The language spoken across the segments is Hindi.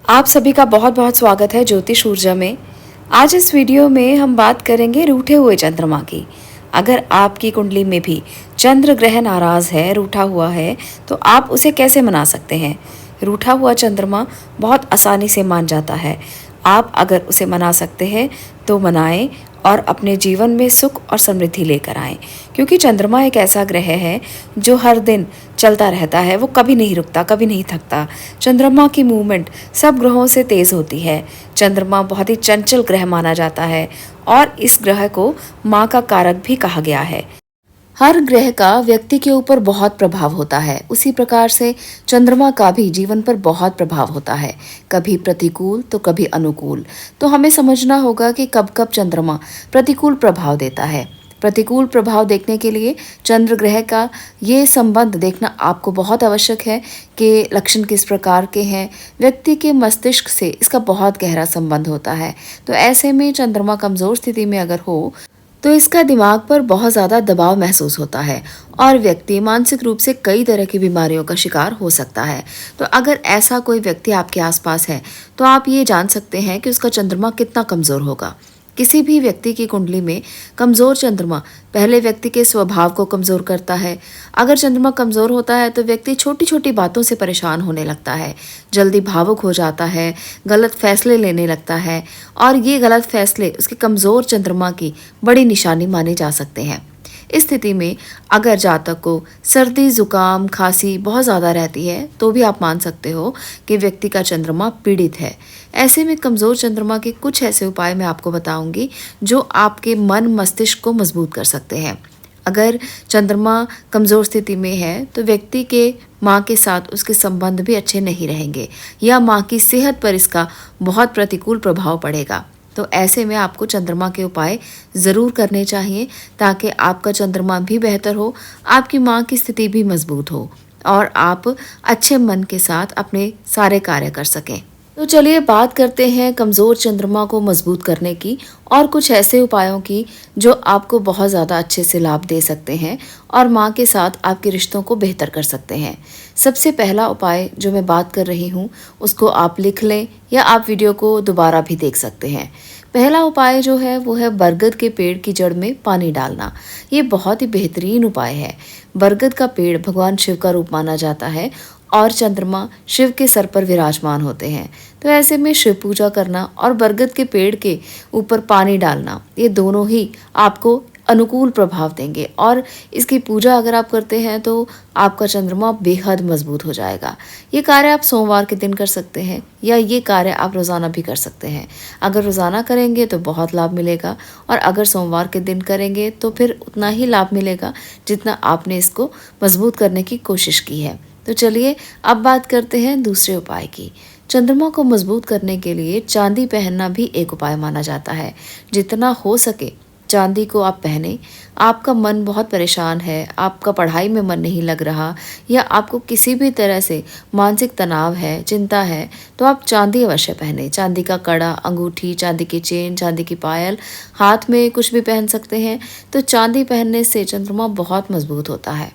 आप सभी का बहुत बहुत स्वागत है ज्योतिष ऊर्जा में। आज इस वीडियो में हम बात करेंगे रूठे हुए चंद्रमा की। अगर आपकी कुंडली में भी चंद्र ग्रह नाराज है, रूठा हुआ है, तो आप उसे कैसे मना सकते हैं। रूठा हुआ चंद्रमा बहुत आसानी से मान जाता है। आप अगर उसे मना सकते हैं तो मनाएं और अपने जीवन में सुख और समृद्धि लेकर आएं, क्योंकि चंद्रमा एक ऐसा ग्रह है जो हर दिन चलता रहता है। वो कभी नहीं रुकता, कभी नहीं थकता। चंद्रमा की मूवमेंट सब ग्रहों से तेज होती है। चंद्रमा बहुत ही चंचल ग्रह माना जाता है और इस ग्रह को माँ का कारक भी कहा गया है। हर ग्रह का व्यक्ति के ऊपर बहुत प्रभाव होता है, उसी प्रकार से चंद्रमा का भी जीवन पर बहुत प्रभाव होता है, कभी प्रतिकूल तो कभी अनुकूल। तो हमें समझना होगा कि कब कब चंद्रमा प्रतिकूल प्रभाव देता है। प्रतिकूल प्रभाव देखने के लिए चंद्र ग्रह का ये संबंध देखना आपको बहुत आवश्यक है कि लक्षण किस प्रकार के हैं। व्यक्ति के मस्तिष्क से इसका बहुत गहरा संबंध होता है। तो ऐसे में चंद्रमा कमजोर स्थिति में अगर हो तो इसका दिमाग पर बहुत ज़्यादा दबाव महसूस होता है और व्यक्ति मानसिक रूप से कई तरह की बीमारियों का शिकार हो सकता है। तो अगर ऐसा कोई व्यक्ति आपके आसपास है तो आप ये जान सकते हैं कि उसका चंद्रमा कितना कमज़ोर होगा। किसी भी व्यक्ति की कुंडली में कमज़ोर चंद्रमा पहले व्यक्ति के स्वभाव को कमज़ोर करता है। अगर चंद्रमा कमज़ोर होता है तो व्यक्ति छोटी छोटी बातों से परेशान होने लगता है, जल्दी भावुक हो जाता है, गलत फैसले लेने लगता है और ये गलत फैसले उसके कमज़ोर चंद्रमा की बड़ी निशानी माने जा सकते हैं। इस स्थिति में अगर जातक को सर्दी, जुकाम, खांसी बहुत ज़्यादा रहती है तो भी आप मान सकते हो कि व्यक्ति का चंद्रमा पीड़ित है। ऐसे में कमज़ोर चंद्रमा के कुछ ऐसे उपाय मैं आपको बताऊंगी जो आपके मन मस्तिष्क को मजबूत कर सकते हैं। अगर चंद्रमा कमज़ोर स्थिति में है तो व्यक्ति के माँ के साथ उसके संबंध भी अच्छे नहीं रहेंगे या माँ की सेहत पर इसका बहुत प्रतिकूल प्रभाव पड़ेगा। तो ऐसे में आपको चंद्रमा के उपाय ज़रूर करने चाहिए ताकि आपका चंद्रमा भी बेहतर हो, आपकी माँ की स्थिति भी मजबूत हो और आप अच्छे मन के साथ अपने सारे कार्य कर सकें। तो चलिए बात करते हैं कमज़ोर चंद्रमा को मजबूत करने की और कुछ ऐसे उपायों की जो आपको बहुत ज़्यादा अच्छे से लाभ दे सकते हैं और माँ के साथ आपके रिश्तों को बेहतर कर सकते हैं। सबसे पहला उपाय जो मैं बात कर रही हूँ उसको आप लिख लें या आप वीडियो को दोबारा भी देख सकते हैं। पहला उपाय जो है वो है बरगद के पेड़ की जड़ में पानी डालना। ये बहुत ही बेहतरीन उपाय है। बरगद का पेड़ भगवान शिव का रूप माना जाता है और चंद्रमा शिव के सर पर विराजमान होते हैं। तो ऐसे में शिव पूजा करना और बरगद के पेड़ के ऊपर पानी डालना, ये दोनों ही आपको अनुकूल प्रभाव देंगे और इसकी पूजा अगर आप करते हैं तो आपका चंद्रमा बेहद मजबूत हो जाएगा। ये कार्य आप सोमवार के दिन कर सकते हैं या ये कार्य आप रोज़ाना भी कर सकते हैं। अगर रोज़ाना करेंगे तो बहुत लाभ मिलेगा और अगर सोमवार के दिन करेंगे तो फिर उतना ही लाभ मिलेगा जितना आपने इसको मजबूत करने की कोशिश की है। तो चलिए अब बात करते हैं दूसरे उपाय की। चंद्रमा को मजबूत करने के लिए चांदी पहनना भी एक उपाय माना जाता है। जितना हो सके चांदी को आप पहने। आपका मन बहुत परेशान है, आपका पढ़ाई में मन नहीं लग रहा या आपको किसी भी तरह से मानसिक तनाव है, चिंता है, तो आप चांदी अवश्य पहने। चांदी का कड़ा, अंगूठी, चांदी की चेन, चांदी की पायल, हाथ में कुछ भी पहन सकते हैं। तो चांदी पहनने से चंद्रमा बहुत मजबूत होता है।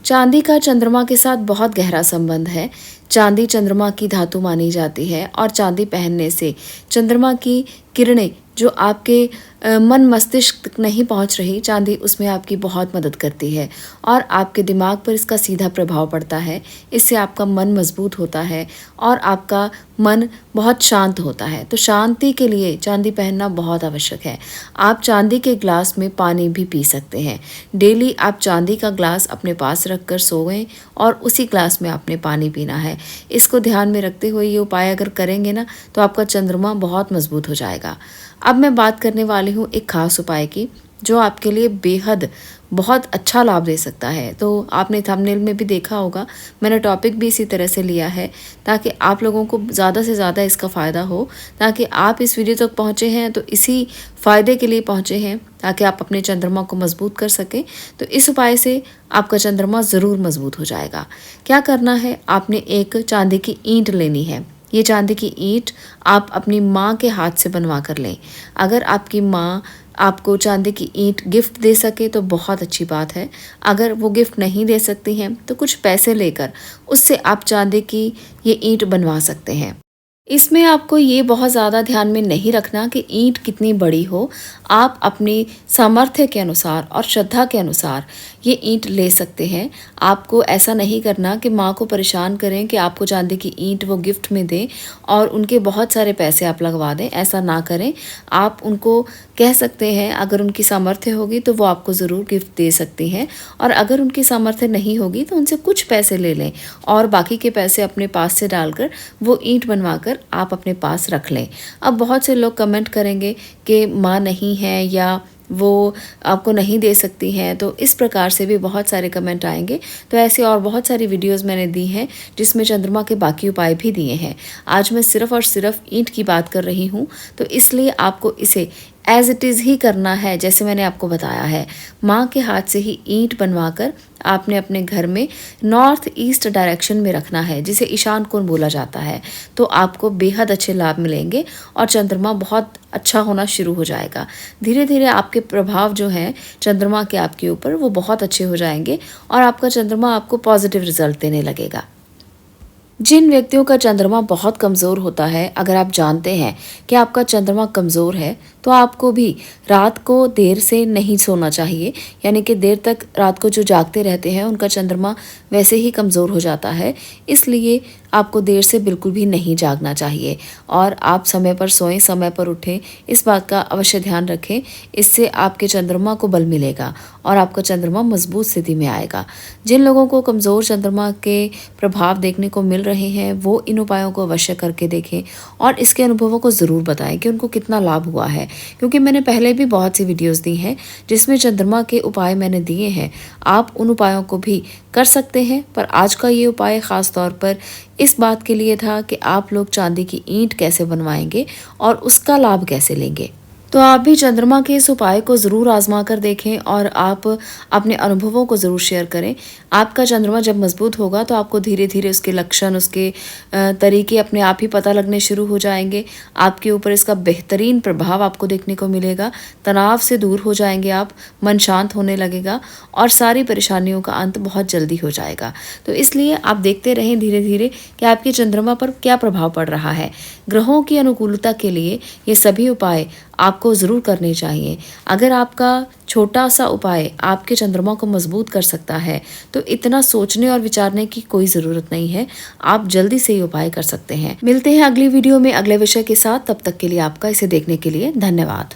चांदी का चंद्रमा के साथ बहुत गहरा संबंध है। चांदी चंद्रमा की धातु मानी जाती है और चांदी पहनने से चंद्रमा की किरणें जो आपके मन मस्तिष्क तक नहीं पहुंच रही, चांदी उसमें आपकी बहुत मदद करती है और आपके दिमाग पर इसका सीधा प्रभाव पड़ता है। इससे आपका मन मजबूत होता है और आपका मन बहुत शांत होता है। तो शांति के लिए चांदी पहनना बहुत आवश्यक है। आप चांदी के ग्लास में पानी भी पी सकते हैं। डेली आप चांदी का ग्लास अपने पास रखकर सोएं और उसी ग्लास में आपने पानी पीना है। इसको ध्यान में रखते हुए ये उपाय अगर करेंगे ना तो आपका चंद्रमा बहुत मजबूत हो जाएगा। अब मैं बात करने वाली हूँ एक खास उपाय की जो आपके लिए बेहद बहुत अच्छा लाभ दे सकता है। तो आपने थंबनेल में भी देखा होगा, मैंने टॉपिक भी इसी तरह से लिया है ताकि आप लोगों को ज़्यादा से ज़्यादा इसका फ़ायदा हो, ताकि आप इस वीडियो तक पहुँचे हैं तो इसी फ़ायदे के लिए पहुँचे हैं ताकि आप अपने चंद्रमा को मजबूत कर सकें। तो इस उपाय से आपका चंद्रमा ज़रूर मजबूत हो जाएगा। क्या करना है, आपने एक चांदी की ईंट लेनी है। ये चांदी की ईंट आप अपनी माँ के हाथ से बनवा कर लें। अगर आपकी माँ आपको चांदी की ईंट गिफ्ट दे सके तो बहुत अच्छी बात है। अगर वो गिफ्ट नहीं दे सकती हैं तो कुछ पैसे लेकर उससे आप चांदी की ये ईंट बनवा सकते हैं। इसमें आपको ये बहुत ज़्यादा ध्यान में नहीं रखना कि ईंट कितनी बड़ी हो। आप अपनी सामर्थ्य के अनुसार और श्रद्धा के अनुसार ये ईंट ले सकते हैं। आपको ऐसा नहीं करना कि माँ को परेशान करें कि आपको चांदी की ईंट वो गिफ्ट में दें और उनके बहुत सारे पैसे आप लगवा दें। ऐसा ना करें। आप उनको कह सकते हैं, अगर उनकी सामर्थ्य होगी तो वो आपको ज़रूर गिफ्ट दे सकती हैं, और अगर उनकी सामर्थ्य नहीं होगी तो उनसे कुछ पैसे ले लें और बाकी के पैसे अपने पास से डालकर वो ईंट बनवाकर आप अपने पास रख लें। अब बहुत से लोग कमेंट करेंगे कि माँ नहीं है या वो आपको नहीं दे सकती हैं, तो इस प्रकार से भी बहुत सारे कमेंट आएंगे। तो ऐसे और बहुत सारी वीडियोस मैंने दी हैं जिसमें चंद्रमा के बाकी उपाय भी दिए हैं। आज मैं सिर्फ और सिर्फ ईंट की बात कर रही हूँ, तो इसलिए आपको इसे एज इट इज़ ही करना है जैसे मैंने आपको बताया है। माँ के हाथ से ही ईंट बनवाकर आपने अपने घर में नॉर्थ ईस्ट डायरेक्शन में रखना है, जिसे ईशान कोण बोला जाता है। तो आपको बेहद अच्छे लाभ मिलेंगे और चंद्रमा बहुत अच्छा होना शुरू हो जाएगा। धीरे धीरे आपके प्रभाव जो हैं चंद्रमा के आपके ऊपर वो बहुत अच्छे हो जाएंगे और आपका चंद्रमा आपको पॉजिटिव रिजल्ट देने लगेगा। जिन व्यक्तियों का चंद्रमा बहुत कमज़ोर होता है, अगर आप जानते हैं कि आपका चंद्रमा कमज़ोर है तो आपको भी रात को देर से नहीं सोना चाहिए। यानी कि देर तक रात को जो जागते रहते हैं उनका चंद्रमा वैसे ही कमज़ोर हो जाता है, इसलिए आपको देर से बिल्कुल भी नहीं जागना चाहिए और आप समय पर सोएं, समय पर उठें। इस बात का अवश्य ध्यान रखें। इससे आपके चंद्रमा को बल मिलेगा और आपका चंद्रमा मजबूत स्थिति में आएगा। जिन लोगों को कमज़ोर चंद्रमा के प्रभाव देखने को मिल रहे हैं वो इन उपायों को अवश्य करके देखें और इसके अनुभवों को ज़रूर बताएं कि उनको कितना लाभ हुआ है, क्योंकि मैंने पहले भी बहुत सी वीडियोस दी हैं जिसमें चंद्रमा के उपाय मैंने दिए हैं। आप उन उपायों को भी कर सकते हैं, पर आज का ये उपाय ख़ास तौर पर इस बात के लिए था कि आप लोग चांदी की ईंट कैसे बनवाएंगे और उसका लाभ कैसे लेंगे। तो आप भी चंद्रमा के इस उपाय को ज़रूर आजमा कर देखें और आप अपने अनुभवों को ज़रूर शेयर करें। आपका चंद्रमा जब मजबूत होगा तो आपको धीरे धीरे उसके लक्षण, उसके तरीके अपने आप ही पता लगने शुरू हो जाएंगे। आपके ऊपर इसका बेहतरीन प्रभाव आपको देखने को मिलेगा। तनाव से दूर हो जाएंगे आप, मन शांत होने लगेगा और सारी परेशानियों का अंत बहुत जल्दी हो जाएगा। तो इसलिए आप देखते रहें धीरे धीरे कि आपके चंद्रमा पर क्या प्रभाव पड़ रहा है। ग्रहों की अनुकूलता के लिए ये सभी उपाय आपको ज़रूर करने चाहिए। अगर आपका छोटा सा उपाय आपके चंद्रमा को मजबूत कर सकता है तो इतना सोचने और विचारने की कोई ज़रूरत नहीं है। आप जल्दी से ये उपाय कर सकते हैं। मिलते हैं अगली वीडियो में अगले विषय के साथ। तब तक के लिए आपका इसे देखने के लिए धन्यवाद।